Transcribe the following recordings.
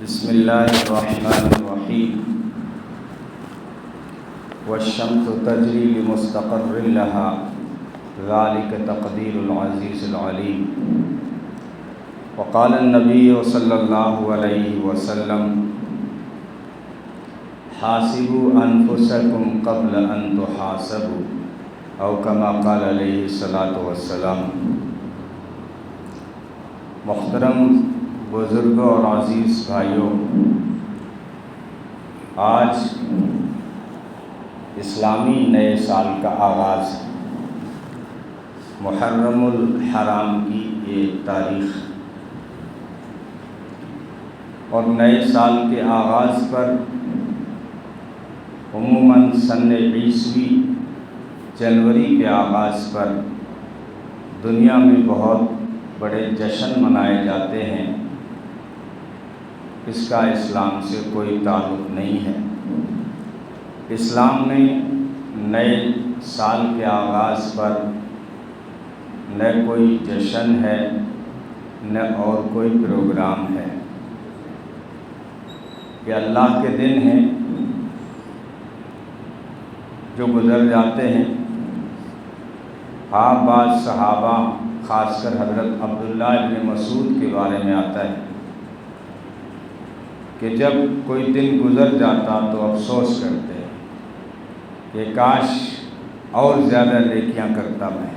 بسم اللہ الرحمن الرحیم والشمس تجری لمستقر لها ذلك تقدیر العزیز العلیم وقال النبی صلی اللہ علیہ وسلم حاسبوا انفسکم قبل ان تحاسبوا او کما قال علیہ الصلاۃ والسلام۔ محترم بزرگوں اور عزیز بھائیوں، آج اسلامی نئے سال کا آغاز ہے۔ محرم الحرام کی یہ تاریخ اور نئے سال کے آغاز پر عموماً سن عیسوی جنوری کے آغاز پر دنیا میں بہت بڑے جشن منائے جاتے ہیں۔ اس کا اسلام سے کوئی تعلق نہیں ہے۔ اسلام نے نئے سال کے آغاز پر نہ کوئی جشن ہے نہ اور کوئی پروگرام ہے۔ یہ اللہ کے دن ہیں جو گزر جاتے ہیں۔ بعض صحابہ خاص کر حضرت عبداللہ ابن مسعود کے بارے میں آتا ہے کہ جب کوئی دن گزر جاتا تو افسوس کرتے کہ کاش اور زیادہ نیکیاں کرتا میں،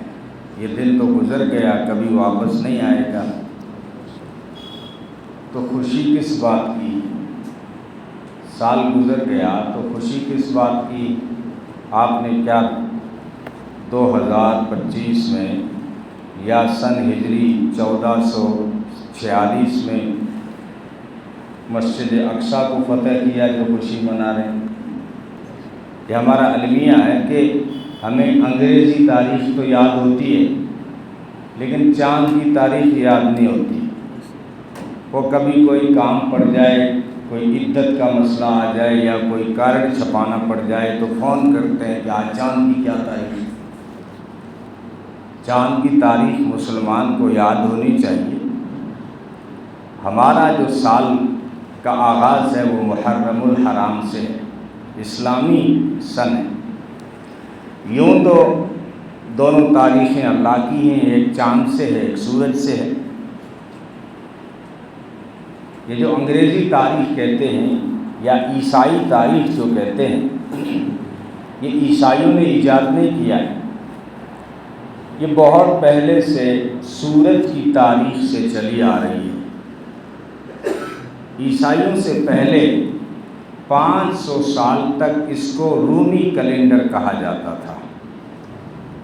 یہ دن تو گزر گیا، کبھی واپس نہیں آئے گا۔ تو خوشی کس بات کی؟ سال گزر گیا تو خوشی کس بات کی؟ آپ نے کیا 2025 میں یا سن ہجری 1446 میں مسجد اقصیٰ کو فتح کیا جو خوشی منا رہے ہیں؟ یہ ہمارا المیہ ہے کہ ہمیں انگریزی تاریخ تو یاد ہوتی ہے لیکن چاند کی تاریخ یاد نہیں ہوتی۔ وہ کبھی کوئی کام پڑ جائے، کوئی عدت کا مسئلہ آ جائے یا کوئی کارڈ چھپانا پڑ جائے تو فون کرتے ہیں کہ آج چاند کی کیا تاریخ ہے۔ چاند کی تاریخ مسلمان کو یاد ہونی چاہیے۔ ہمارا جو سال کا آغاز ہے وہ محرم الحرام سے ہے، اسلامی سن ہے۔ یوں تو دونوں تاریخیں اللہ کی ہیں، ایک چاند سے ہے ایک سورج سے ہے۔ یہ جو انگریزی تاریخ کہتے ہیں یا عیسائی تاریخ جو کہتے ہیں، یہ عیسائیوں نے ایجاد نہیں کیا ہے۔ یہ بہت پہلے سے سورج کی تاریخ سے چلی آ رہی ہے۔ عیسائیوں سے پہلے 500 سال تک اس کو رومی کیلنڈر کہا جاتا تھا،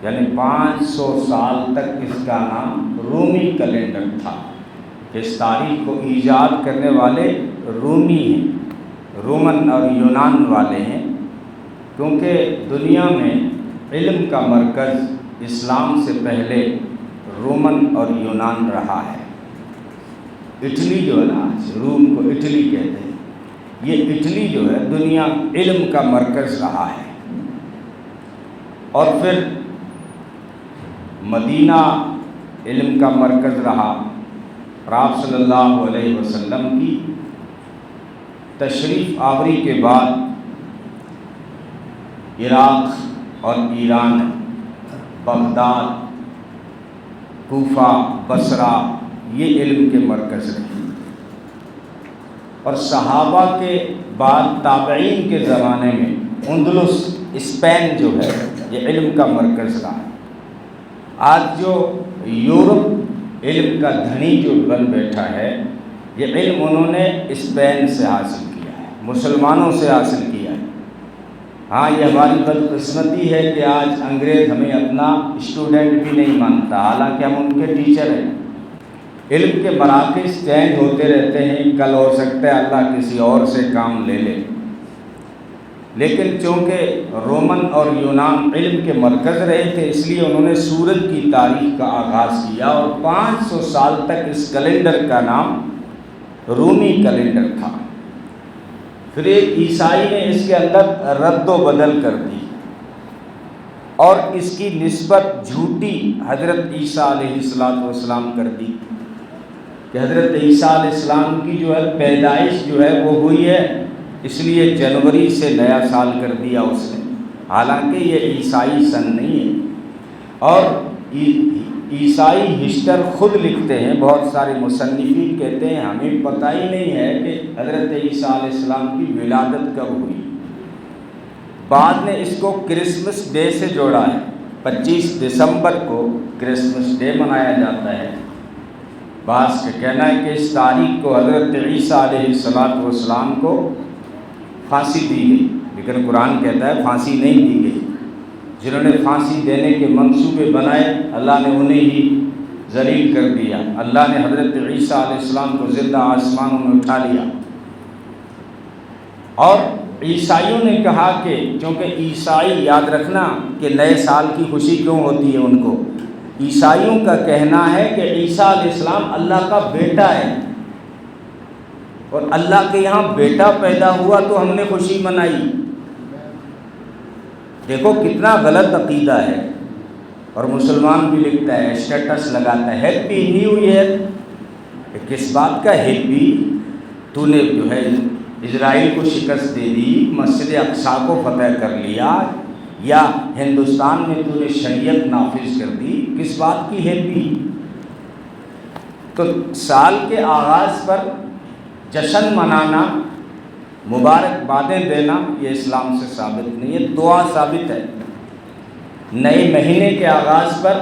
یعنی 500 سال تک اس کا نام رومی کیلنڈر تھا۔ اس تاریخ کو ایجاد کرنے والے رومی ہیں، رومن اور یونان والے ہیں، کیونکہ دنیا میں علم کا مرکز اسلام سے پہلے رومن اور یونان رہا ہے۔ اٹلی جو ہے نا، روم کو اٹلی کہتے ہیں، یہ اٹلی جو ہے دنیا علم کا مرکز رہا ہے۔ اور پھر مدینہ علم کا مرکز رہا۔ اور آپ صلی اللہ علیہ وسلم کی تشریف آوری کے بعد عراق اور ایران، بغداد، کوفہ، بصرہ یہ علم کے مرکز رہے۔ اور صحابہ کے بعد تابعین کے زمانے میں اندلس، اسپین جو ہے یہ علم کا مرکز رہا۔ آج جو یورپ علم کا دھنی جو بن بیٹھا ہے، یہ علم انہوں نے اسپین سے حاصل کیا ہے، مسلمانوں سے حاصل کیا ہے۔ ہاں، یہ ہماری بدقسمتی ہے کہ آج انگریز ہمیں اپنا اسٹوڈنٹ بھی نہیں مانتا، حالانکہ ہم ان کے ٹیچر ہیں۔ علم کے مراکز چینج ہوتے رہتے ہیں، کل ہو سکتا ہے اللہ کسی اور سے کام لے لے، لیکن چونکہ رومن اور یونان علم کے مرکز رہے تھے اس لیے انہوں نے سورج کی تاریخ کا آغاز کیا، اور 500 سال تک اس کیلنڈر کا نام رومی کیلنڈر تھا۔ پھر ایک عیسائی نے اس کے اندر رد و بدل کر دی اور اس کی نسبت جھوٹی حضرت عیسیٰ علیہ السلام کر دی۔ کہ حضرت عیسیٰ علیہ السلام کی جو ہے پیدائش جو ہے وہ ہوئی ہے، اس لیے جنوری سے نیا سال کر دیا اس نے، حالانکہ یہ عیسائی سن نہیں ہے۔ اور عیسائی ہسٹر خود لکھتے ہیں، بہت سارے مصنفین کہتے ہیں ہمیں پتہ ہی نہیں ہے کہ حضرت عیسیٰ علیہ السلام کی ولادت کب ہوئی۔ بعد نے اس کو کرسمس ڈے سے جوڑا ہے، 25 دسمبر کو کرسمس ڈے منایا جاتا ہے۔ بعض کا کہنا ہے کہ اس تاریخ کو حضرت عیسیٰ علیہ السلام کو پھانسی دی گئی، لیکن قرآن کہتا ہے پھانسی نہیں دی گئی۔ جنہوں نے پھانسی دینے کے منصوبے بنائے اللہ نے انہیں ہی ذلیل کر دیا۔ اللہ نے حضرت عیسیٰ علیہ السلام کو زندہ آسمانوں میں اٹھا لیا۔ اور عیسائیوں نے کہا کہ چونکہ عیسائی، یاد رکھنا کہ نئے سال کی خوشی کیوں ہوتی ہے ان کو، عیسائیوں کا کہنا ہے کہ عیسیٰ علیہ السلام اللہ کا بیٹا ہے، اور اللہ کے یہاں بیٹا پیدا ہوا تو ہم نے خوشی منائی۔ دیکھو کتنا غلط عقیدہ ہے۔ اور مسلمان بھی لکھتا ہے، اسٹیٹس لگاتا ہے ہیپی نیو ایئر۔ کس بات کا ہیپی؟ تو نے جو ہے اسرائیل کو شکست دے دی، مسجد اقصیٰ کو فتح کر لیا، یا ہندوستان میں تو نے شریعت نافذ کر دی، کس بات کی ہیپی؟ تو سال کے آغاز پر جشن منانا، مبارکبادیں دینا، یہ اسلام سے ثابت نہیں ہے۔ دعا ثابت ہے۔ نئے مہینے کے آغاز پر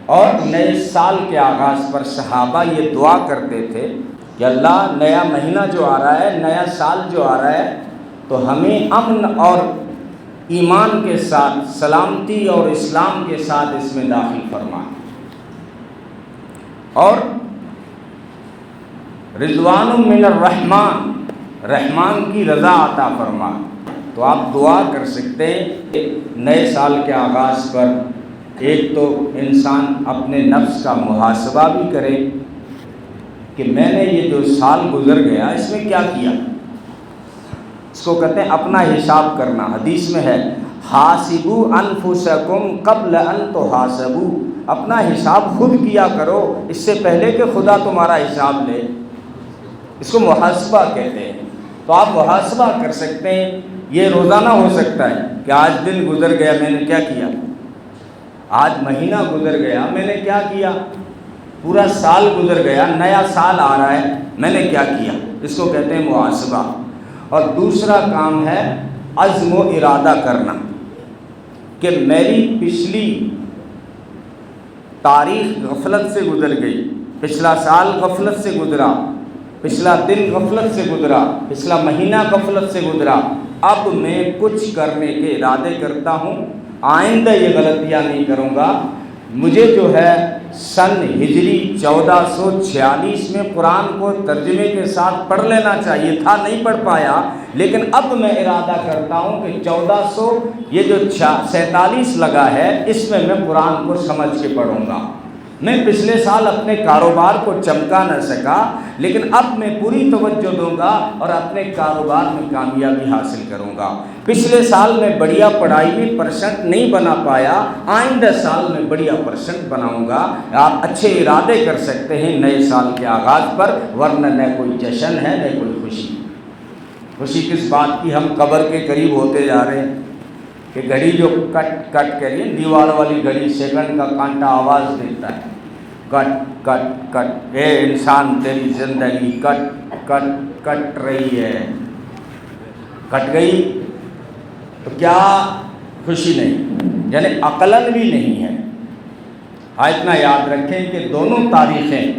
اور نئے سال کے آغاز پر صحابہ یہ دعا کرتے تھے کہ اللہ نیا مہینہ جو آ رہا ہے، نیا سال جو آ رہا ہے، تو ہمیں امن اور ایمان کے ساتھ، سلامتی اور اسلام کے ساتھ اس میں داخل فرما، اور رضوان من الرحمن، رحمان کی رضا عطا فرما۔ تو آپ دعا کر سکتے ہیں کہ نئے سال کے آغاز پر ایک تو انسان اپنے نفس کا محاسبہ بھی کرے کہ میں نے یہ جو سال گزر گیا اس میں کیا کیا۔ اس کو کہتے ہیں اپنا حساب کرنا۔ حدیث میں ہے حاسبوا انفسکم قبل ان تحاسبوا، اپنا حساب خود کیا کرو اس سے پہلے کہ خدا تمہارا حساب لے۔ اس کو محاسبہ کہتے ہیں۔ تو آپ محاسبہ کر سکتے ہیں، یہ روزانہ ہو سکتا ہے کہ آج دن گزر گیا میں نے کیا کیا، آج مہینہ گزر گیا میں نے کیا کیا، پورا سال گزر گیا، نیا سال آ رہا ہے میں نے کیا کیا۔ اس کو کہتے ہیں محاسبہ۔ اور دوسرا کام ہے عزم و ارادہ کرنا کہ میری پچھلی تاریخ غفلت سے گزر گئی، پچھلا سال غفلت سے گزرا، پچھلا دن غفلت سے گزرا، پچھلا مہینہ غفلت سے گزرا، اب میں کچھ کرنے کے ارادے کرتا ہوں، آئندہ یہ غلطیاں نہیں کروں گا۔ مجھے جو ہے سن ہجری 1446 میں قرآن کو ترجمے کے ساتھ پڑھ لینا چاہیے تھا، نہیں پڑھ پایا، لیکن اب میں ارادہ کرتا ہوں کہ 1400 یہ جو 47 لگا ہے اس میں قرآن کو سمجھ کے پڑھوں گا۔ میں پچھلے سال اپنے کاروبار کو چمکا نہ سکا، لیکن اب میں پوری توجہ دوں گا اور اپنے کاروبار میں کامیابی حاصل کروں گا۔ پچھلے سال میں بڑھیا پڑھائی میں پرسنٹ نہیں بنا پایا، آئندہ سال میں بڑھیا پرسنٹ بناؤں گا۔ آپ اچھے ارادے کر سکتے ہیں نئے سال کے آغاز پر، ورنہ نہ کوئی جشن ہے نہ کوئی خوشی۔ خوشی کس بات کی؟ ہم قبر کے قریب ہوتے جا رہے ہیں کہ گھڑی جو کٹ کٹ کر رہی ہے، دیوار والی گھڑی، سیکنڈ کا کانٹا آواز دیتا ہے، کٹ کٹ کٹ، اے انسان تیری زندگی کٹ کٹ کٹ رہی ہے، کٹ گئی تو کیا خوشی نہیں، یعنی عقلاً بھی نہیں ہے۔ اتنا یاد رکھیں کہ دونوں تاریخیں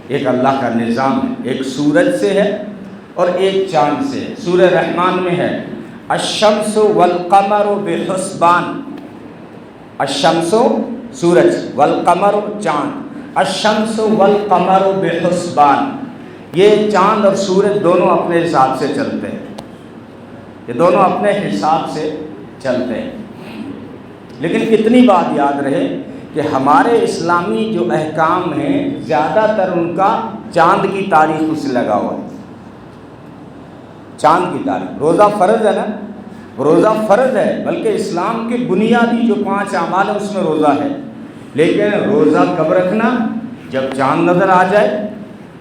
ایک اللہ کا نظام ہے، ایک سورج سے ہے اور ایک چاند سے ہے۔ سورہ رحمان میں ہے الشمس والقمر بحسبان، الشمس سورج، والقمر چاند، الشمس والقمر بحسبان، یہ چاند اور سورج دونوں اپنے حساب سے چلتے ہیں، یہ دونوں اپنے حساب سے چلتے ہیں۔ لیکن اتنی بات یاد رہے کہ ہمارے اسلامی جو احکام ہیں زیادہ تر ان کا چاند کی تاریخ سے لگا ہوا ہے، چاند کی تاریخ۔ روزہ فرض ہے نا، روزہ فرض ہے، بلکہ اسلام کے بنیادی جو 5 اعمال ہیں اس میں روزہ ہے، لیکن روزہ کب رکھنا؟ جب چاند نظر آ جائے،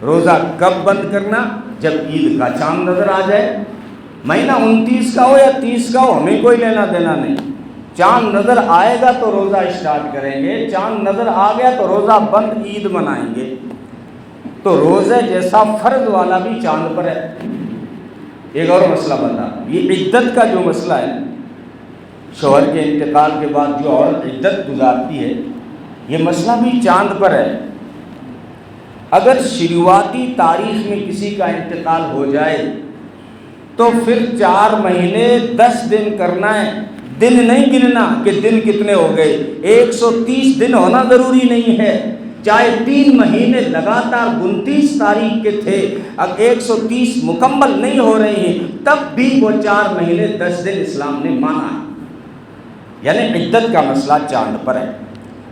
روزہ کب بند کرنا؟ جب عید کا چاند نظر آ جائے، مہینہ 29 کا ہو یا 30 کا ہو، ہمیں کوئی لینا دینا نہیں، چاند نظر آئے گا تو روزہ اسٹارٹ کریں گے، چاند نظر آ گیا تو روزہ بند، عید منائیں گے۔ تو روزے جیسا فرض والا بھی چاند پر ہے۔ ایک اور مسئلہ بتا، یہ عدت کا جو مسئلہ ہے، شوہر کے انتقال کے بعد جو عورت عدت گزارتی ہے، یہ مسئلہ بھی چاند پر ہے۔ اگر شروعاتی تاریخ میں کسی کا انتقال ہو جائے تو پھر 4 مہینے 10 دن کرنا ہے، دن نہیں گننا کہ دن کتنے ہو گئے۔ 130 دن ہونا ضروری نہیں ہے، چاہے 3 مہینے لگاتار 29 تاریخ کے تھے، اب 130 مکمل نہیں ہو رہے ہیں، تب بھی وہ 4 مہینے 10 دن اسلام نے مانا ہے۔ یعنی عدت کا مسئلہ چاند پر ہے۔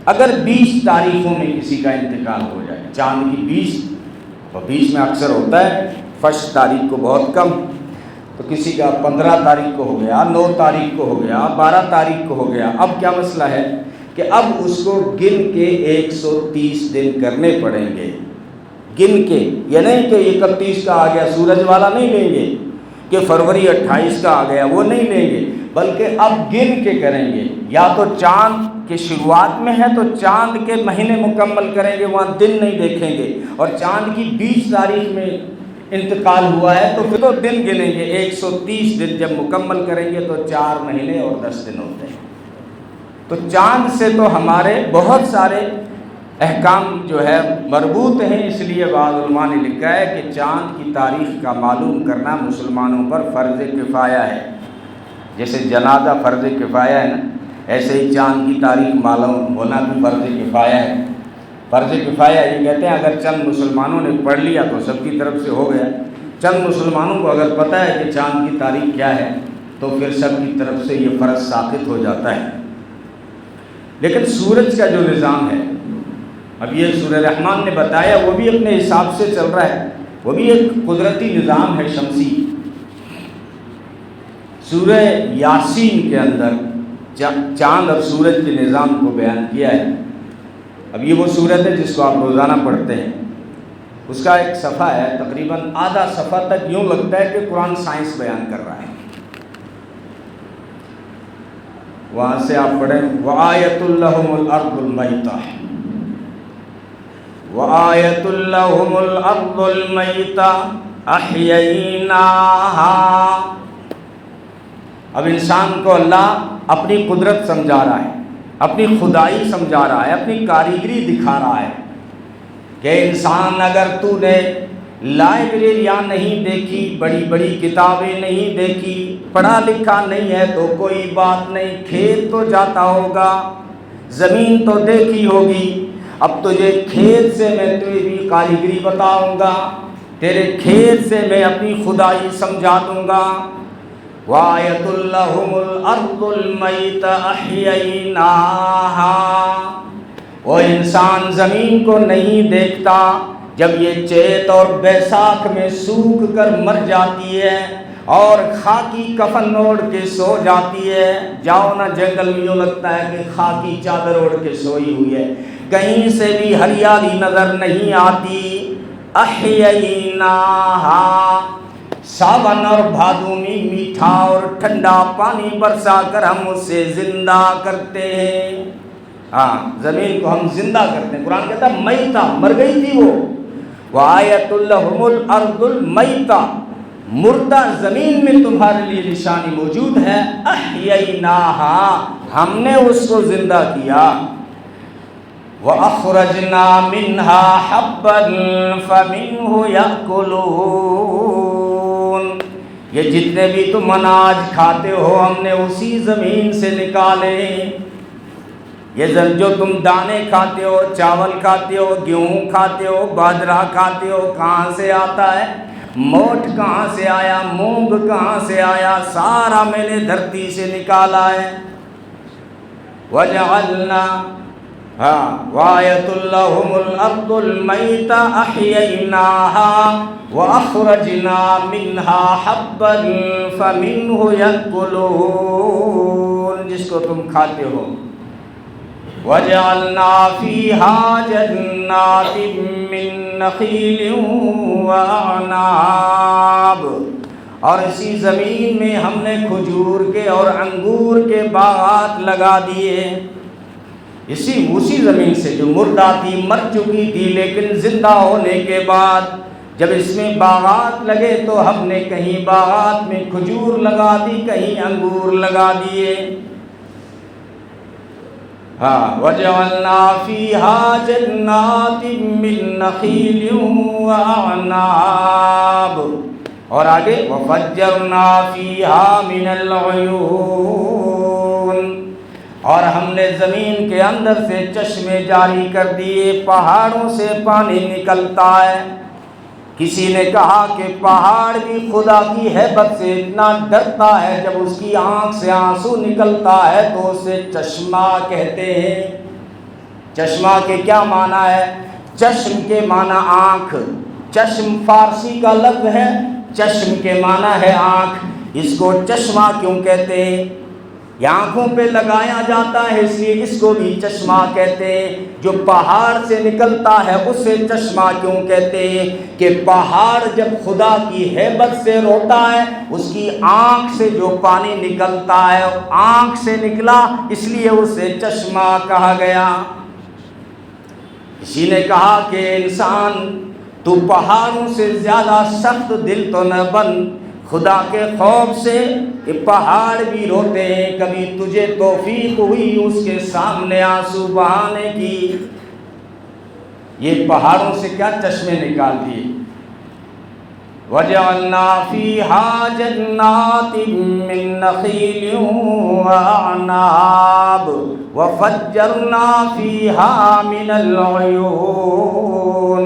اگر 20 تاریخوں میں کسی کا انتقال ہو جائے، چاند کی 20 تو 20 میں اکثر ہوتا ہے فرسٹ تاریخ کو بہت کم، تو کسی کا 15 تاریخ کو ہو گیا، 9 تاریخ کو ہو گیا، 12 تاریخ کو ہو گیا، اب کیا مسئلہ ہے کہ اب اس کو گن کے 130 دن کرنے پڑیں گے، گن کے، یہ نہیں کہ 31 کا آ گیا سورج والا نہیں لیں گے، کہ فروری 28 کا آ گیا وہ نہیں لیں گے، بلکہ اب گن کے کریں گے۔ یا تو چاند کے شروعات میں ہے تو چاند کے مہینے مکمل کریں گے، وہاں دن نہیں دیکھیں گے، اور چاند کی 20 تاریخ میں انتقال ہوا ہے تو پھر تو دن گنیں گے، 130 دن جب مکمل کریں گے تو 4 مہینے اور 10 دن ہوتے ہیں۔ تو چاند سے تو ہمارے بہت سارے احکام جو ہے مربوط ہیں، اس لیے بعض علماء نے لکھا ہے کہ چاند کی تاریخ کا معلوم کرنا مسلمانوں پر فرض کفایہ ہے۔ جیسے جنازہ فرض کفایہ ہے نا، ایسے ہی چاند کی تاریخ معلوم ہونا بھی فرض کفایہ ہے۔ فرض کفایہ یہ کہتے ہیں اگر چند مسلمانوں نے پڑھ لیا تو سب کی طرف سے ہو گیا، چند مسلمانوں کو اگر پتہ ہے کہ چاند کی تاریخ کیا ہے تو پھر سب کی طرف سے یہ فرض ساقط ہو جاتا ہے۔ لیکن سورج کا جو نظام ہے، اب یہ سورہ رحمان نے بتایا، وہ بھی اپنے حساب سے چل رہا ہے، وہ بھی ایک قدرتی نظام ہے شمسی۔ سورہ یاسین کے اندر چاند اور سورج کے نظام کو بیان کیا ہے۔ اب یہ وہ سورت ہے جس کو آپ روزانہ پڑھتے ہیں، اس کا ایک صفحہ ہے، تقریباً آدھا صفحہ تک یوں لگتا ہے کہ قرآن سائنس بیان کر رہا ہے۔ وہاں سے آپ پڑھیں وَآیَةٌ لَهُمُ الْأَرْضُ الْمَيْتَةُ وَآیَةٌ لَهُمُ الْأَرْضُ الْمَيْتَةُ أَحْيَيْنَاهَا۔ اب انسان کو اللہ اپنی قدرت سمجھا رہا ہے، اپنی خدائی سمجھا رہا ہے، اپنی کاریگری دکھا رہا ہے کہ انسان اگر تو نے لائبریریاں نہیں دیکھی، بڑی بڑی کتابیں نہیں دیکھی، پڑھا لکھا نہیں ہے تو کوئی بات نہیں، کھیت تو جاتا ہوگا، زمین تو دیکھی ہوگی، اب تجھے کھیت سے میں تیری کاریگری بتاؤں گا، تیرے کھیت سے میں اپنی خدائی سمجھا دوں گا۔ وَآیَةٌ لَهُمُ الْأَرْضُ الْمَيْتَةُ أَحْيَيْنَاهَا۔ وہ انسان زمین کو نہیں دیکھتا، جب یہ چیت اور بیساکھ میں سوکھ کر مر جاتی ہے اور خاکی کفن اوڑھ کے سو جاتی ہے، جاؤ نا جنگل میں، یوں لگتا ہے کہ خاکی چادر اوڑھ کے سوئی ہوئی ہے، کہیں سے بھی ہریالی نظر نہیں آتی۔ أحییناہا، ساون اور بھادو میں میٹھا اور ٹھنڈا پانی برسا کر ہم اسے زندہ کرتے ہیں۔ ہاں، زمین کو ہم زندہ کرتے ہیں۔ قرآن کہتا ہے میتہ، مر گئی تھی وہ۔ وَآیَةٌ لَهُمُ الْأَرْضُ الْمَيْتَةُ، مردہ زمین میں تمہارے لیے نشانی موجود ہے۔ أَحْيَيْنَاهَا، ہم نے اس کو زندہ کیا۔ وَأَخْرَجْنَا مِنْهَا حَبًّا فَمِنْهُ يَأْكُلُونَ، یہ جتنے بھی تم اناج کھاتے ہو ہم نے اسی زمین سے نکالے۔ یہ جو تم دانے کھاتے ہو، چاول کھاتے ہو، گیہوں کھاتے ہو، باجرہ کھاتے ہو، کہاں سے آتا ہے؟ موٹ کہاں سے آیا؟ مونگ کہاں سے آیا؟ سارا میں نے دھرتی سے نکالا ہے۔ وَجَعَلْنَا، ہاں، وَآیَةٌ لَهُمُ الْأَرْضُ الْمَيْتَةُ أَحْيَيْنَاهَا وَأَخْرَجْنَا مِنْهَا حَبًّا فَمِنْهُ يَأْكُلُونَ، جس کو تم کھاتے ہو۔ وجعلنا فيها جنات من نخيل وأعناب، اور اسی زمین میں ہم نے کھجور کے اور انگور کے باغات لگا دیے، اسی زمین سے جو مردہ تھی، مر چکی تھی، لیکن زندہ ہونے کے بعد جب اس میں باغات لگے تو ہم نے کہیں باغات میں کھجور لگا دی، کہیں انگور لگا دیے۔ وَجَعَلْنَا فِيهَا جَنَّاتٍ مِّن نَخِيلٍ وَأَعْنَابٍ، اور آگے وَفَجَّرْنَا فِيهَا مِنَ الْعُيُونِ، اور ہم نے زمین کے اندر سے چشمے جاری کر دیے، پہاڑوں سے پانی نکلتا ہے۔ کسی نے کہا کہ پہاڑ بھی خدا کی ہیبت سے اتنا ڈرتا ہے، جب اس کی آنکھ سے آنسو نکلتا ہے تو اسے چشمہ کہتے ہیں۔ چشمہ کے کیا معنی ہے؟ چشم کے معنی آنکھ، چشم فارسی کا لفظ ہے، چشم کے معنی ہے آنکھ۔ اس کو چشمہ کیوں کہتے ہیں؟ یہ آنکھوں پہ لگایا جاتا ہے، اس لیے اس کو بھی چشمہ کہتے ہیں۔ جو پہاڑ سے نکلتا ہے اسے چشمہ کیوں کہتے ہیں؟ کہ پہاڑ جب خدا کی ہیبت سے روتا ہے، اس کی آنکھ سے جو پانی نکلتا ہے، آنکھ سے نکلا، اس لیے اسے چشمہ کہا گیا۔ کسی نے کہا کہ انسان تو پہاڑوں سے زیادہ سخت دل تو نہ بن، خدا کے خوف سے کہ پہاڑ بھی روتے ہیں، کبھی تجھے توفیق ہوئی اس کے سامنے آنسو بہانے کی؟ یہ پہاڑوں سے کیا چشمے نکال دیے۔ وَجَعَلْنَا فِيهَا جَنَّاتٍ مِّن نَخِيلٍ وَأَعْنَابٍ وَفَجَّرْنَا فِيهَا مِنَ الْعُيُونِ،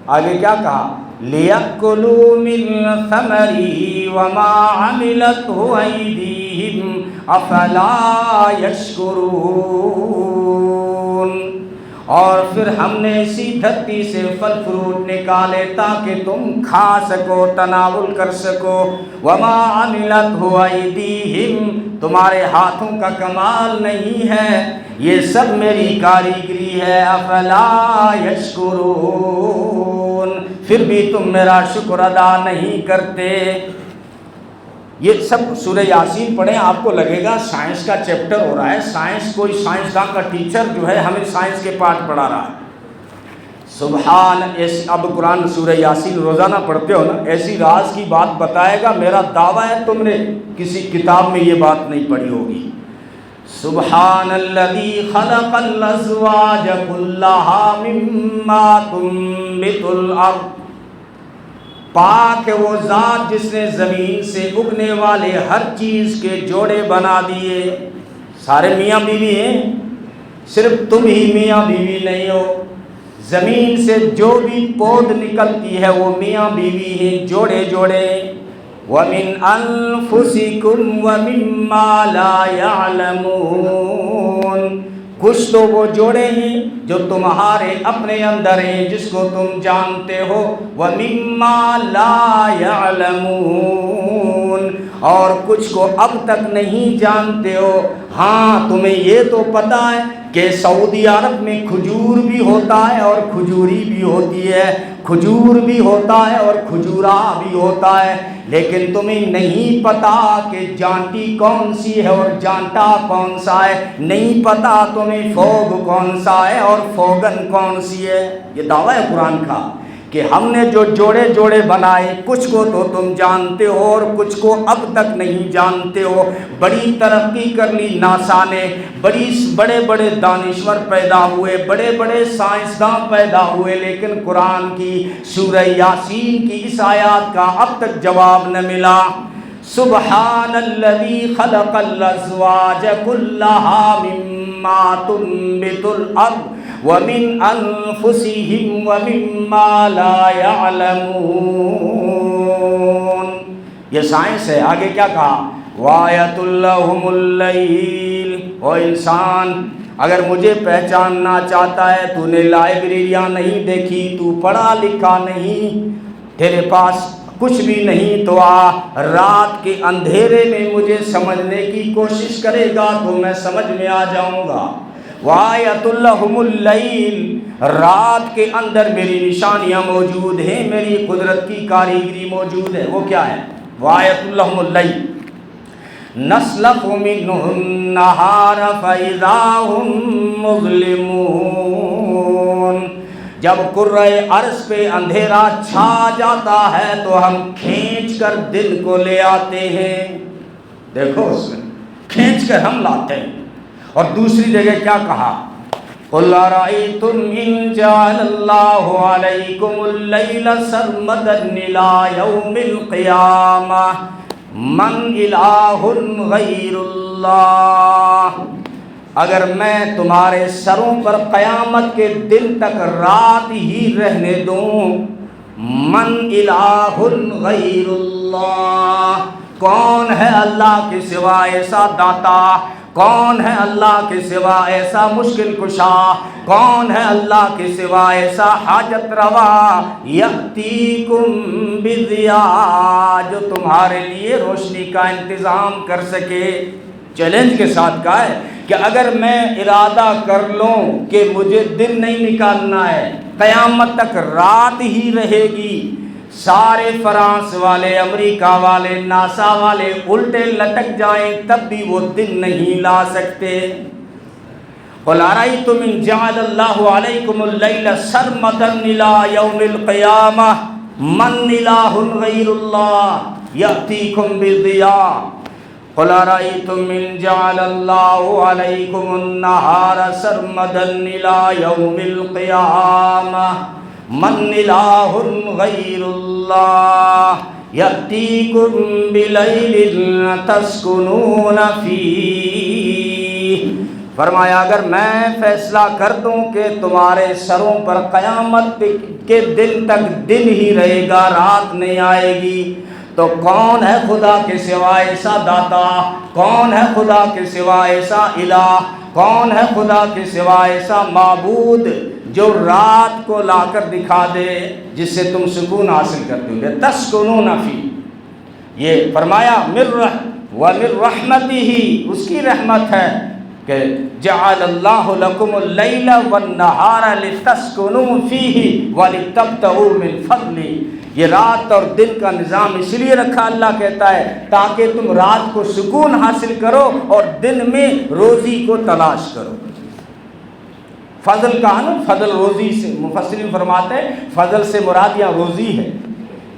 آگے کیا کہا؟ لِيَأْكُلُوا مِن ثَمَرِهِ وَمَا عَمِلَتْهُ أَيْدِيهِمْ أَفَلَا يَشْكُرُونَ، اور پھر ہم نے اسی دھرتی سے پھل فروٹ نکالے تاکہ تم کھا سکو، تناول کر سکو۔ وَمَا عَمِلَتْهُ أَيْدِيهِمْ، تمہارے ہاتھوں کا کمال نہیں ہے، یہ سب میری کاریگری ہے۔ أَفَلَا يَشْكُرُونَ، پھر بھی تم میرا شکر ادا نہیں کرتے۔ یہ سب سورہ یاسین پڑھیں، آپ کو لگے گا سائنس کا چیپٹر ہو رہا ہے، سائنس کوئی سائنسداں کا ٹیچر جو ہے ہمیں سائنس کے پارٹ پڑھا رہا ہے۔ سبحان، اب قرآن سورہ یاسین روزانہ پڑھتے ہو نا، ایسی راز کی بات بتائے گا، میرا دعویٰ ہے تم نے کسی کتاب میں یہ بات نہیں پڑھی ہوگی۔ سبحان الذی خلق الازواج کلھا مما تنبت الارض، پاک ہے وہ ذات جس نے زمین سے اگنے والے ہر چیز کے جوڑے بنا دیے۔ سارے میاں بیوی ہیں، صرف تم ہی میاں بیوی نہیں ہو۔ زمین سے جو بھی پود نکلتی ہے وہ میاں بیوی ہیں، جوڑے جوڑے۔ وَمِنْ أَنفُسِكُمْ وَمِمَّا لَا يَعْلَمُونَ، کچھ تو وہ جوڑے ہیں جو تمہارے اپنے اندر ہیں، جس کو تم جانتے ہو۔ وَمِمَّا لَا يَعْلَمُونَ، اور کچھ کو اب تک نہیں جانتے ہو۔ ہاں تمہیں یہ تو پتہ ہے کہ سعودی عرب میں کھجور بھی ہوتا ہے اور کھجوری بھی ہوتی ہے، کھجور بھی ہوتا ہے اور کھجورا بھی ہوتا ہے، لیکن تمہیں نہیں پتا کہ جانٹی کون سی ہے اور جانٹا کون سا ہے، نہیں پتا تمہیں فوگ کون سا ہے اور فوگن کون سی ہے۔ یہ دعویٰ ہے قرآن کا کہ ہم نے جو جوڑے جوڑے بنائے، کچھ کو تو تم جانتے ہو اور کچھ کو اب تک نہیں جانتے ہو۔ بڑی ترقی کر لی ناسا نے، بڑے بڑے دانشور پیدا ہوئے، بڑے بڑے سائنسداں پیدا ہوئے، لیکن قرآن کی سورہ یاسین کی اس آیات کا اب تک جواب نہ ملا۔ سبحان الذی خلق الازواج کلھا مما تنبت الارض وَمِنْ أَنفُسِهِمْ وَمِمَّا لَا يَعْلَمُونَ، یہ سائنس ہے۔ آگے کیا کہا؟ وَآیَةٌ لَهُمُ اللَّيْلُ، او انسان اگر مجھے پہچاننا چاہتا ہے، تو نے لائبریریاں نہیں دیکھی، تو پڑھا لکھا نہیں، تیرے پاس کچھ بھی نہیں، تو رات کے اندھیرے میں مجھے سمجھنے کی کوشش کرے گا تو میں سمجھ میں آ جاؤں گا۔ وآیۃ لہم اللیل، رات کے اندر میری نشانیاں موجود ہیں، میری قدرت کی کاریگری موجود ہے۔ وہ کیا ہے؟ وآیۃ لہم اللیل نسلخ منہ النہار فإذا ہم مظلمون، جب کرۂ ارض پہ اندھیرا چھا جاتا ہے تو ہم کھینچ کر دن کو لے آتے ہیں۔ دیکھو اس میں کھینچ کر ہم لاتے ہیں۔ اور دوسری جگہ کیا کہا؟ قُلْ أَرَأَيْتُمْ إِنْ جَعَلَ اللَّهُ عَلَيْكُمُ اللَّيْلَ سَرْمَدًا إِلَى يَوْمِ الْقِيَامَةِ مَنْ إِلَٰهٌ غَيْرُ اللَّهِ، اگر میں تمہارے سروں پر قیامت کے دن تک رات ہی رہنے دوں، من الہ غیر اللہ، کون ہے اللہ کے سوا ایسا داتا، کون ہے اللہ کے سوا ایسا مشکل کشا، کون ہے اللہ کے سوا ایسا حاجت روا، یأتیکم بضیاء، جو تمہارے لیے روشنی کا انتظام کر سکے۔ چیلنج کے ساتھ کہا ہے کہ اگر میں ارادہ کر لوں کہ مجھے دن نہیں نکالنا ہے، قیامت تک رات ہی رہے گی، سارے فرانس والے، امریکہ والے، ناسا والے الٹے لٹک جائیں تب بھی وہ دن نہیں لا سکتے۔ قُلْ أَرَأَيْتُمْ إِنْ جَعَلَ اللَّهُ عَلَيْكُمُ اللَّيْلَ سَرْمَدًا إِلَى يَوْمِ الْقِيَامَةِ مَنْ إِلَٰهٌ غَيْرُ اللَّهِ يَأْتِيكُمْ بِضِيَاءٍ قُلْ أَرَأَيْتُمْ إِنْ جَعَلَ اللَّهُ عَلَيْكُمُ النَّهَارَ سَرْمَدًا إِلَى يَوْمِ الْقِيَامَةِ مَنْ إِلَٰهٌ غَيْرُ اللَّهِ يَأْتِيكُمْ بِلَيْلٍ تَسْكُنُونَ فِيهِ، فرمایا اگر میں فیصلہ کر دوں کہ تمہارے سروں پر قیامت کے دن تک دن ہی رہے گا، رات نہیں آئے گی، تو کون ہے خدا کے سوا ایسا داتا، کون ہے خدا کے سوا ایسا الہ، کون ہے خدا کے سوا ایسا معبود جو رات کو لا کر دکھا دے جس سے تم سکون حاصل کرتے ہو۔ تسکنون فی، یہ فرمایا من رحمتہ، اس کی رحمت ہے کہ جعل اللہ لکم اللیل والنہار لتسکنوا فیہ ولتبتغوا من فضلہ، یہ رات اور دن کا نظام اس لیے رکھا اللہ کہتا ہے تاکہ تم رات کو سکون حاصل کرو اور دن میں روزی کو تلاش کرو۔ فضل کہا نا، فضل روزی سے، مفسرین فرماتے ہیں فضل سے مراد یہاں روزی ہے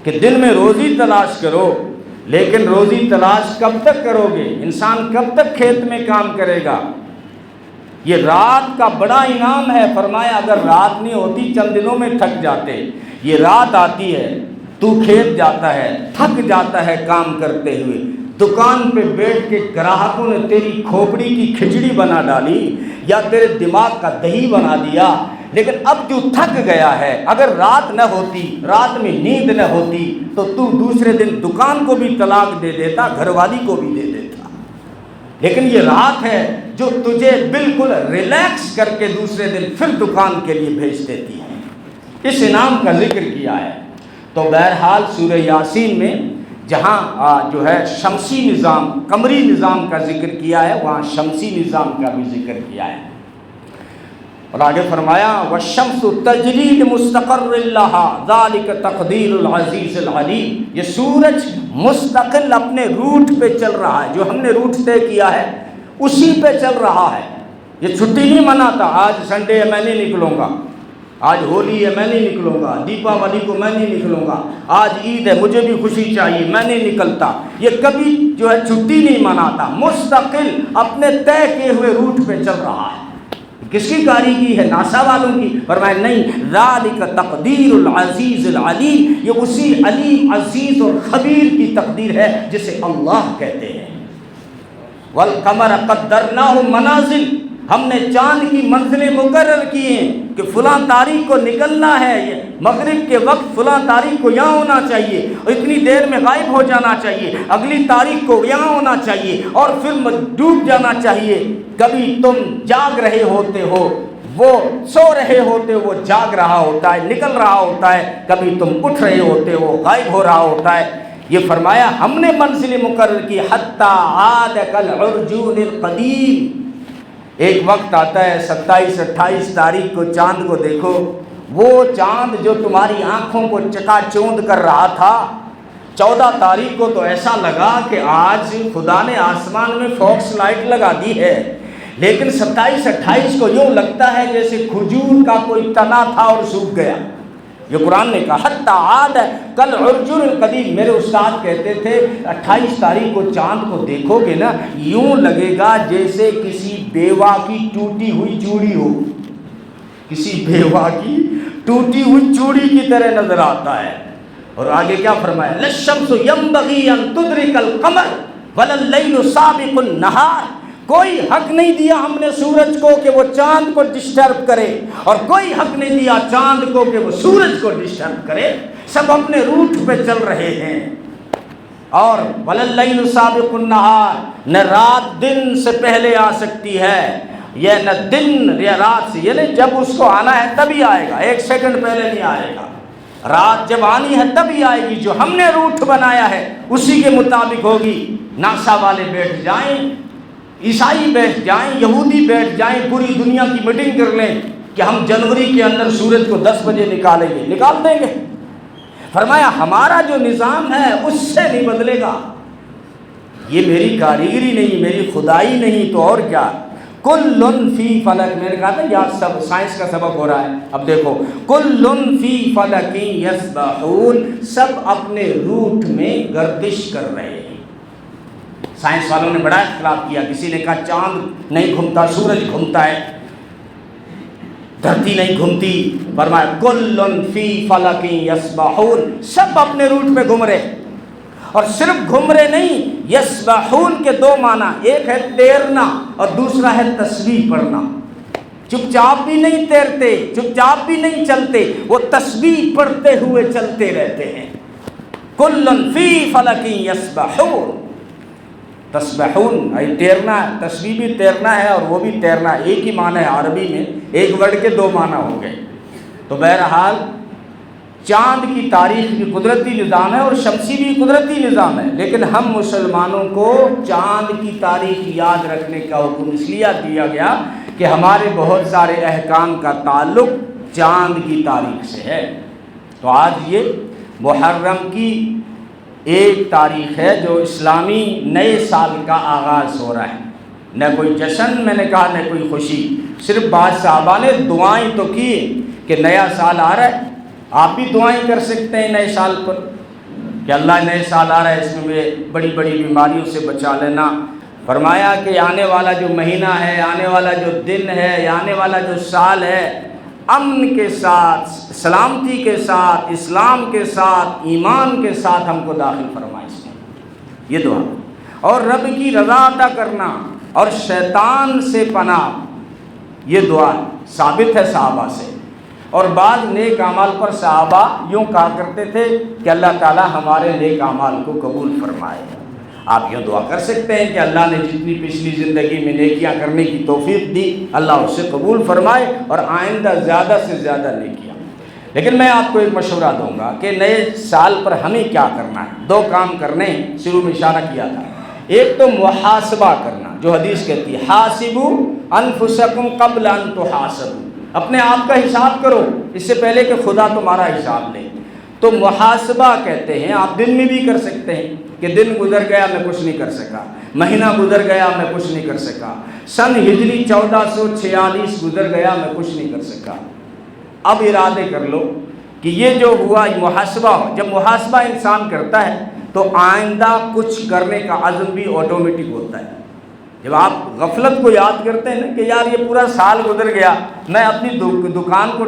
کہ دن میں روزی تلاش کرو، لیکن روزی تلاش کب تک کرو گے؟ انسان کب تک کھیت میں کام کرے گا؟ یہ رات کا بڑا انعام ہے، فرمایا اگر رات نہیں ہوتی چند دنوں میں تھک جاتے، یہ رات آتی ہے تو کھیت جاتا ہے، تھک جاتا ہے کام کرتے ہوئے، دکان پہ بیٹھ کے گراہکوں نے تیری کھوپڑی کی کھچڑی بنا ڈالی یا تیرے دماغ کا دہی بنا دیا، لیکن اب جو تھک گیا ہے، اگر رات نہ ہوتی، رات میں نیند نہ ہوتی تو تو دوسرے دن دکان کو بھی طلاق دے دیتا، گھر والی کو بھی دے دیتا، لیکن یہ رات ہے جو تجھے بالکل ریلیکس کر کے دوسرے دن پھر دکان کے لیے بھیج دیتی ہے۔ اس انعام کا ذکر کیا ہے۔ تو بہرحال سورہ یاسین میں جہاں جو ہے شمسی نظام، قمری نظام کا ذکر کیا ہے، وہاں شمسی نظام کا بھی ذکر کیا ہے۔ اور آگے فرمایا وَالشَّمْسُ تَجْرِي لِمُسْتَقَرٍّ لَهَا ذَلِكَ تَقْدِيرُ الْعَزِيزِ الْعَلِيمِ، یہ سورج مستقل اپنے روٹ پہ چل رہا ہے، جو ہم نے روٹ طے کیا ہے اسی پہ چل رہا ہے۔ یہ چھٹی نہیں مناتا، آج سنڈے ہے میں نہیں نکلوں گا، آج ہولی ہے میں نہیں نکلوں گا، دیپاولی کو میں نہیں نکلوں گا، آج عید ہے مجھے بھی خوشی چاہیے میں نہیں نکلتا، یہ کبھی جو ہے چھٹی نہیں مناتا، مستقل اپنے طے کیے ہوئے روٹ پہ چل رہا ہے۔ کس کی کاریگری ہے؟ ناسا والوں کی؟ فرمایا نہیں، ذالک تقدیر العزیز العلیم، یہ اسی علیم، عزیز اور خبیر کی تقدیر ہے جسے اللہ کہتے ہیں۔ والقمر قدرناہ منازل، ہم نے چاند کی منزلیں مقرر کی ہیں کہ فلاں تاریخ کو نکلنا ہے، مغرب کے وقت فلاں تاریخ کو یہاں ہونا چاہیے اور اتنی دیر میں غائب ہو جانا چاہیے، اگلی تاریخ کو یہاں ہونا چاہیے اور پھر ڈوب جانا چاہیے۔ کبھی تم جاگ رہے ہوتے ہو، وہ سو رہے ہوتے ہو، وہ جاگ رہا ہوتا ہے، نکل رہا ہوتا ہے، کبھی تم اٹھ رہے ہوتے ہو، غائب ہو رہا ہوتا ہے۔ یہ فرمایا ہم نے منزلیں مقرر کی، حتی عاد کالعرجون القدیم، ایک وقت آتا ہے 27-28 تاریخ کو چاند کو دیکھو، وہ چاند جو تمہاری آنکھوں کو چکا چوند کر رہا تھا، 14 تاریخ کو تو ایسا لگا کہ آج خدا نے آسمان میں فوکس لائٹ لگا دی ہے، لیکن 27-28 کو یوں لگتا ہے جیسے کھجور کا کوئی تنا تھا اور سوکھ گیا۔ یہ قرآن نے کہا حتی عاد کل عرجن القدیم۔ میرے استاد کہتے تھے 28 تاریخ کو چاند کو دیکھو گے نا، یوں لگے گا جیسے کسی بیوہ کی ٹوٹی ہوئی چوڑی ہو، کسی بیوہ کی ٹوٹی ہوئی چوڑی کی طرح نظر آتا ہے۔ اور آگے کیا فرمایا، للشمس ينبغي ان تدرك القمر ولا الليل سابق النهار۔ کوئی حق نہیں دیا ہم نے سورج کو کہ وہ چاند کو ڈسٹرب کرے، اور کوئی حق نہیں دیا چاند کو کہ وہ سورج کو ڈسٹرب کرے، سب اپنے روٹ پہ چل رہے ہیں۔ اور ولا الليل سابق النهار، نہ رات دن سے پہلے آ سکتی ہے، یہ نہ دن یا رات سے، یعنی جب اس کو آنا ہے تبھی آئے گا، 1 سیکنڈ پہلے نہیں آئے گا۔ رات جب آنی ہے تبھی آئے گی، جو ہم نے روٹ بنایا ہے اسی کے مطابق ہوگی۔ ناسا والے بیٹھ جائیں، عیسائی بیٹھ جائیں، یہودی بیٹھ جائیں، پوری دنیا کی میٹنگ کر لیں کہ ہم جنوری کے اندر سورج کو 10 بجے نکالیں گے، نکال دیں گے۔ فرمایا ہمارا جو نظام ہے اس سے نہیں بدلے گا۔ یہ میری کاریگری نہیں، میری خدائی نہیں تو اور کیا۔ کل فی فلک، میں نے کہا تھا یار سب سائنس کا سبق ہو رہا ہے، اب دیکھو کل فی فلک یسبحون، سب اپنے روٹ میں گردش کر رہے ہیں۔ سائنس والوں نے بڑا اختلاف کیا، کسی نے کہا چاند نہیں گھومتا، سورج گھومتا ہے، دھرتی نہیں گھومتی۔ فرمایا کل فی فلک یسبحون، سب اپنے روٹ پہ گھوم رہے، اور صرف گھوم رہے نہیں، یسبحون کے 2 معنی، ایک ہے تیرنا اور دوسرا ہے تسبیح پڑھنا۔ چپ چاپ بھی نہیں تیرتے، چپ چاپ بھی نہیں چلتے، وہ تسبیح پڑھتے ہوئے چلتے رہتے ہیں۔ کل فی فلک یسبحون، تسبحون تیرنا ہے، تسبیح بھی تیرنا ہے اور وہ بھی تیرنا ہے، ایک ہی معنی ہے عربی میں، ایک ورڈ کے 2 معنی ہو گئے۔ تو بہرحال چاند کی تاریخ بھی قدرتی نظام ہے اور شمسی بھی قدرتی نظام ہے، لیکن ہم مسلمانوں کو چاند کی تاریخ یاد رکھنے کا حکم اس لیے دیا گیا کہ ہمارے بہت سارے احکام کا تعلق چاند کی تاریخ سے ہے۔ تو آج یہ محرم کی 1 تاریخ ہے جو اسلامی نئے سال کا آغاز ہو رہا ہے، نہ کوئی جشن میں نے کہا نہ کوئی خوشی، صرف بعض صحابہ نے دعائیں تو کی کہ نیا سال آ رہا ہے۔ آپ بھی دعائیں کر سکتے ہیں نئے سال پر کہ اللہ نئے سال آ رہا ہے، اس میں بڑی بڑی بیماریوں سے بچا لینا۔ فرمایا کہ آنے والا جو مہینہ ہے، آنے والا جو دن ہے، آنے والا جو سال ہے، امن کے ساتھ، سلامتی کے ساتھ، اسلام کے ساتھ، ایمان کے ساتھ ہم کو داخل فرمائے اس میں، یہ دعا۔ اور رب کی رضا عطا کرنا اور شیطان سے پناہ، یہ دعا ثابت ہے صحابہ سے۔ اور بعض نیک اعمال پر صحابہ یوں کہا کرتے تھے کہ اللہ تعالی ہمارے نیک اعمال کو قبول فرمائے۔ آپ یوں دعا کر سکتے ہیں کہ اللہ نے جتنی پچھلی زندگی میں نیکیاں کرنے کی توفیق دی، اللہ اسے قبول فرمائے اور آئندہ زیادہ سے زیادہ نیکیاں۔ لیکن میں آپ کو ایک مشورہ دوں گا کہ نئے سال پر ہمیں کیا کرنا ہے۔ 2 کام کرنے شروع میں اشارہ کیا تھا، ایک تو محاسبہ کرنا، جو حدیث کہتی ہے حاسبوا انفسکم قبل ان تحاسبوا، اپنے آپ کا حساب کرو اس سے پہلے کہ خدا تمہارا حساب لے۔ تو محاسبہ کہتے ہیں، آپ دن میں بھی کر سکتے ہیں کہ دن گزر گیا میں کچھ نہیں کر سکا، مہینہ گزر گیا میں کچھ نہیں کر سکا، سن ہجری 1446 گزر گیا میں کچھ نہیں کر سکا۔ اب ارادے کر لو کہ یہ جو ہوا محاسبہ، جب محاسبہ انسان کرتا ہے تو آئندہ کچھ کرنے کا عزم بھی آٹومیٹک ہوتا ہے۔ جب آپ غفلت کو یاد کرتے ہیں نا کہ یار یہ پورا سال گزر گیا، میں اپنی دکان کو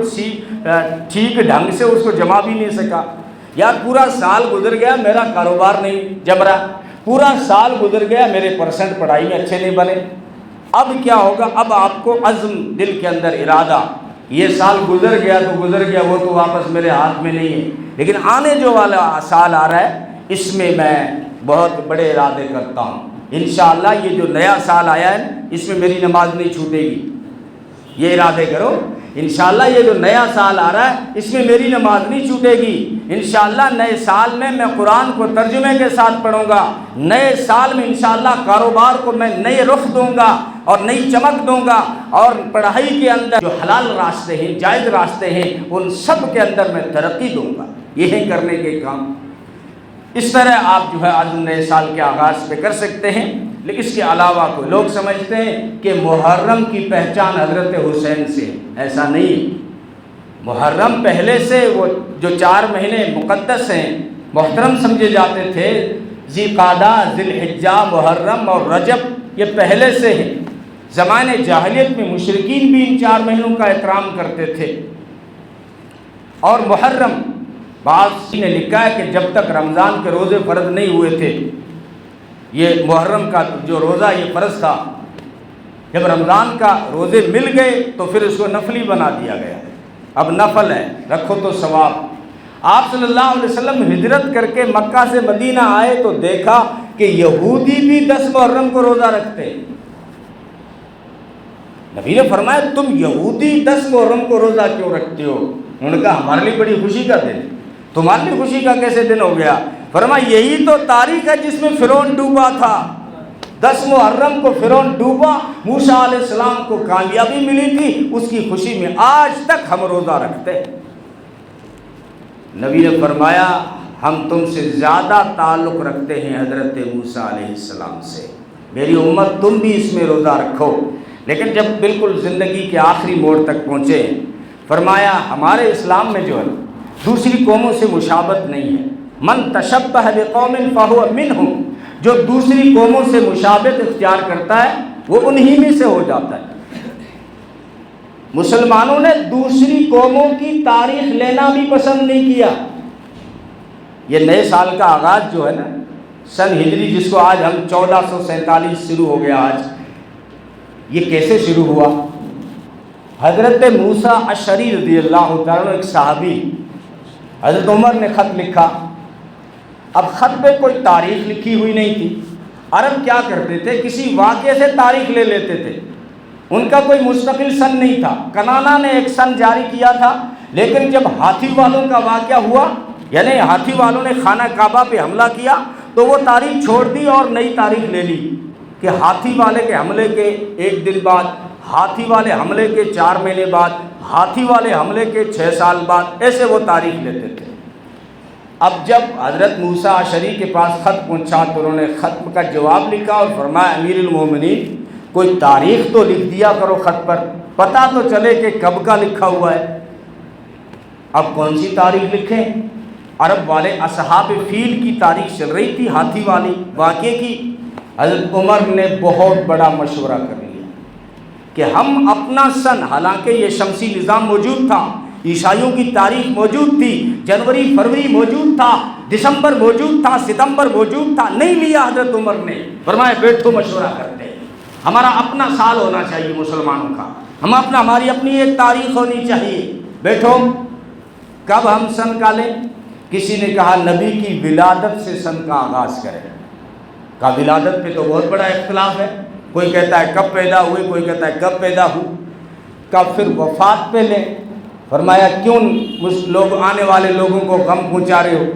ٹھیک ڈھنگ سے اس کو جما بھی نہیں سکا، یار پورا سال گزر گیا میرا کاروبار نہیں جم رہا، پورا سال گزر گیا میرے پرسنٹ پڑھائی میں اچھے نہیں بنے۔ اب کیا ہوگا؟ اب آپ کو عزم، دل کے اندر ارادہ، یہ سال گزر گیا تو گزر گیا، وہ تو واپس میرے ہاتھ میں نہیں ہے، لیکن آنے جو والا سال آ رہا ہے اس میں میں بہت بڑے ارادے کرتا ہوں۔ انشاءاللہ یہ جو نیا سال آیا ہے اس میں میری نماز نہیں چھوٹے گی۔ یہ ارادے کرو انشاءاللہ یہ جو نیا سال آ رہا ہے اس میں میری نماز نہیں چھوٹے گی، انشاءاللہ نئے سال میں قرآن کو ترجمے کے ساتھ پڑھوں گا، نئے سال میں انشاءاللہ کاروبار کو میں نئے رخ دوں گا اور نئی چمک دوں گا، اور پڑھائی کے اندر جو حلال راستے ہیں، جائز راستے ہیں، ان سب کے اندر میں ترقی دوں گا۔ یہی کرنے کے کام اس طرح آپ جو ہے آج نئے سال کے آغاز پہ کر سکتے ہیں۔ لیکن اس کے علاوہ کوئی لوگ سمجھتے ہیں کہ محرم کی پہچان حضرت حسین سے ہے، ایسا نہیں ہے۔ محرم پہلے سے وہ جو 4 مہینے مقدس ہیں، محترم سمجھے جاتے تھے، ذی قعدہ، ذی الحجہ، محرم اور رجب، یہ پہلے سے ہیں۔ زمانے جاہلیت میں مشرکین بھی ان 4 مہینوں کا احترام کرتے تھے۔ اور محرم، بعض نے لکھا ہے کہ جب تک رمضان کے روزے فرض نہیں ہوئے تھے، یہ محرم کا جو روزہ یہ فرض تھا، جب رمضان کا روزے مل گئے تو پھر اس کو نفلی بنا دیا گیا، اب نفل ہے، رکھو تو ثواب۔ آپ صلی اللہ علیہ وسلم ہجرت کر کے مکہ سے مدینہ آئے تو دیکھا کہ یہودی بھی 10 محرم کو روزہ رکھتے۔ نبی نے فرمایا تم یہودی 10 محرم کو روزہ کیوں رکھتے ہو؟ انہوں نے کہا ہمارے لیے بڑی خوشی کا دن، تمہارے لیے خوشی کا کیسے دن ہو گیا؟ فرمایا یہی تو تاریخ ہے جس میں فرعون ڈوبا تھا، 10 محرم کو فرعون ڈوبا، موسیٰ علیہ السلام کو کامیابی ملی تھی، اس کی خوشی میں آج تک ہم روزہ رکھتے ہیں۔ نبی نے فرمایا ہم تم سے زیادہ تعلق رکھتے ہیں حضرت موسیٰ علیہ السلام سے، میری امت تم بھی اس میں روزہ رکھو۔ لیکن جب بالکل زندگی کے آخری موڑ تک پہنچے، فرمایا ہمارے اسلام میں جو ہے دوسری قوموں سے مشابہت نہیں ہے، من تشبہ بقوم فہو منہم، جو دوسری قوموں سے مشابہت اختیار کرتا ہے وہ انہی میں سے ہو جاتا ہے۔ مسلمانوں نے دوسری قوموں کی تاریخ لینا بھی پسند نہیں کیا۔ یہ نئے سال کا آغاز جو ہے نا، سن ہجری جس کو آج ہم 1447 شروع ہو گیا، آج یہ کیسے شروع ہوا؟ حضرت موسیٰ اشعری رضی اللہ تعالیٰ ایک صحابی، حضرت عمر نے خط لکھا۔ اب خط پہ کوئی تاریخ لکھی ہوئی نہیں تھی۔ عرب کیا کرتے تھے، کسی واقعے سے تاریخ لے لیتے تھے، ان کا کوئی مستقل سن نہیں تھا۔ کنانا نے ایک سن جاری کیا تھا، لیکن جب ہاتھی والوں کا واقعہ ہوا، یعنی ہاتھی والوں نے خانہ کعبہ پہ حملہ کیا، تو وہ تاریخ چھوڑ دی اور نئی تاریخ لے لی کہ ہاتھی والے کے حملے کے 1 دن بعد، ہاتھی والے حملے کے 4 مہینے بعد، ہاتھی والے حملے کے 6 سال بعد، ایسے وہ تاریخ لیتے تھے۔ اب جب حضرت موسیٰ اشعری کے پاس خط پہنچا تو انہوں نے خط کا جواب لکھا اور فرمایا امیر المومنین کوئی تاریخ تو لکھ دیا کرو خط پر، پتہ تو چلے کہ کب کا لکھا ہوا ہے۔ اب کون سی تاریخ لکھیں؟ عرب والے اصحاب فیل کی تاریخ چل رہی تھی، ہاتھی والی واقعے کی۔ حضرت عمر نے بہت بڑا مشورہ کر لیا کہ ہم اپنا سن، حالانکہ یہ شمسی نظام موجود تھا، عیسائیوں کی تاریخ موجود تھی، جنوری فروری موجود تھا، دسمبر موجود تھا، ستمبر موجود تھا، نہیں لیا حضرت عمر نے۔ فرمایا بیٹھو مشورہ کرتے ہیں، ہمارا اپنا سال ہونا چاہیے مسلمانوں کا، ہماری اپنی ایک تاریخ ہونی چاہیے، بیٹھو کب ہم سن کا لیں؟ کسی نے کہا نبی کی ولادت سے سن کا آغاز کریں۔ کہا ولادت پہ تو بہت بڑا اختلاف ہے، کوئی کہتا ہے کب پیدا ہوئے، کوئی کہتا ہے کب پیدا ہو، کب پھر وفات پہ لیں۔ فرمایا کیوں لوگ آنے والے لوگوں کو غم پہنچا رہے ہو،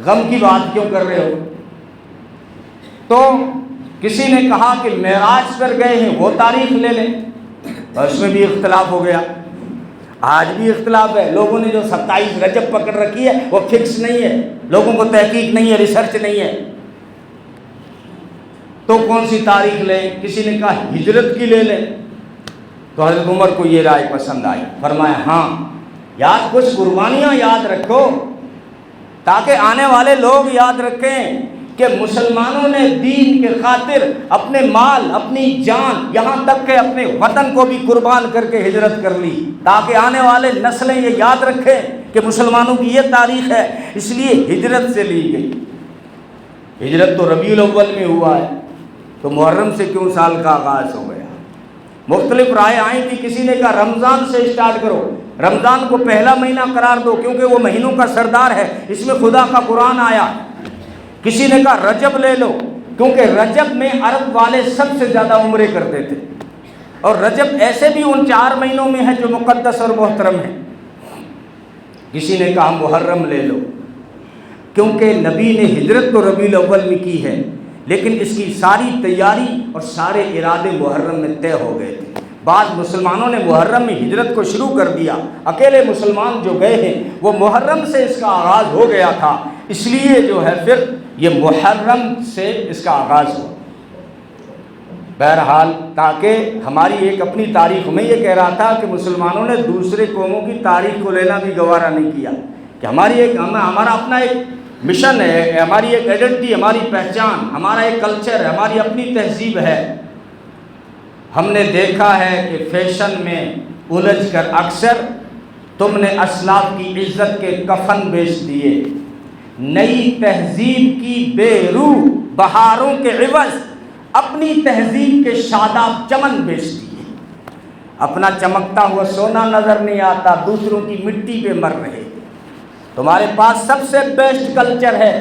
غم کی بات کیوں کر رہے ہو؟ تو کسی نے کہا کہ معراج پر گئے ہیں، وہ تاریخ لے لیں، اس میں بھی اختلاف ہو گیا۔ آج بھی اختلاف ہے، لوگوں نے جو 27 رجب پکڑ رکھی ہے وہ فکس نہیں ہے، لوگوں کو تحقیق نہیں ہے، ریسرچ نہیں ہے، تو کون سی تاریخ لیں؟ کسی نے کہا ہجرت کی لے لیں۔ تو حضرت عمر کو یہ رائے پسند آئی، فرمایا ہاں یاد کچھ قربانیاں یاد رکھو تاکہ آنے والے لوگ یاد رکھیں کہ مسلمانوں نے دین کے خاطر اپنے مال، اپنی جان، یہاں تک کہ اپنے وطن کو بھی قربان کر کے ہجرت کر لی، تاکہ آنے والے نسلیں یہ یاد رکھیں کہ مسلمانوں کی یہ تاریخ ہے، اس لیے ہجرت سے لی گئی۔ ہجرت تو ربیع الاول میں ہوا ہے، تو محرم سے کیوں سال کا آغاز ہو گیا؟ مختلف رائے آئی تھی، کسی نے کہا رمضان سے اسٹارٹ کرو، رمضان کو پہلا مہینہ قرار دو کیونکہ وہ مہینوں کا سردار ہے، اس میں خدا کا قرآن آیا۔ کسی نے کہا رجب لے لو کیونکہ رجب میں عرب والے سب سے زیادہ عمرے کرتے تھے، اور رجب ایسے بھی ان 4 مہینوں میں ہے جو مقدس اور محترم ہیں۔ کسی نے کہا محرم لے لو، کیونکہ نبی نے ہجرت تو ربیع الاول میں کی ہے، لیکن اس کی ساری تیاری اور سارے ارادے محرم میں طے ہو گئے تھے۔ بعض مسلمانوں نے محرم میں ہجرت کو شروع کر دیا، اکیلے مسلمان جو گئے ہیں وہ محرم سے اس کا آغاز ہو گیا تھا، اس لیے جو ہے پھر یہ محرم سے اس کا آغاز ہوا۔ بہرحال تاکہ ہماری ایک اپنی تاریخ، میں یہ کہہ رہا تھا کہ مسلمانوں نے دوسرے قوموں کی تاریخ کو لینا بھی گوارا نہیں کیا، کہ ہمارا اپنا ایک مشن ہے، ہماری ایک آئیڈینٹی، ہماری پہچان، ہمارا ایک کلچر ہے، ہماری اپنی تہذیب ہے۔ ہم نے دیکھا ہے کہ فیشن میں الجھ کر اکثر تم نے اسلاف کی عزت کے کفن بیچ دیے، نئی تہذیب کی بے روح بہاروں کے عوض اپنی تہذیب کے شاداب چمن بیچ دیے۔ اپنا چمکتا ہوا سونا نظر نہیں آتا، دوسروں کی مٹی پہ مر رہے۔ تمہارے پاس سب سے بیسٹ کلچر ہے،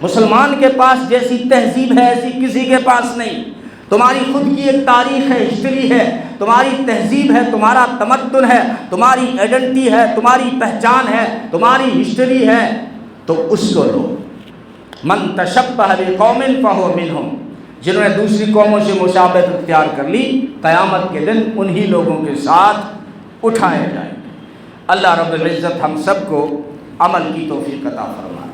مسلمان کے پاس جیسی تہذیب ہے ایسی کسی کے پاس نہیں۔ تمہاری خود کی ایک تاریخ ہے، ہسٹری ہے، تمہاری تہذیب ہے، تمہارا تمدن ہے، تمہاری آئیڈینٹی ہے، تمہاری پہچان ہے، تمہاری ہسٹری ہے، تو اس کو لو۔ من تشبہ بقوم فہو منہم، جنہوں نے دوسری قوموں سے مشابہت اختیار کر لی، قیامت کے دن انہی لوگوں کے ساتھ اٹھائے جائیں گے۔ اللہ رب العزت ہم سب کو عمل کی توفیق عطا فرمائے۔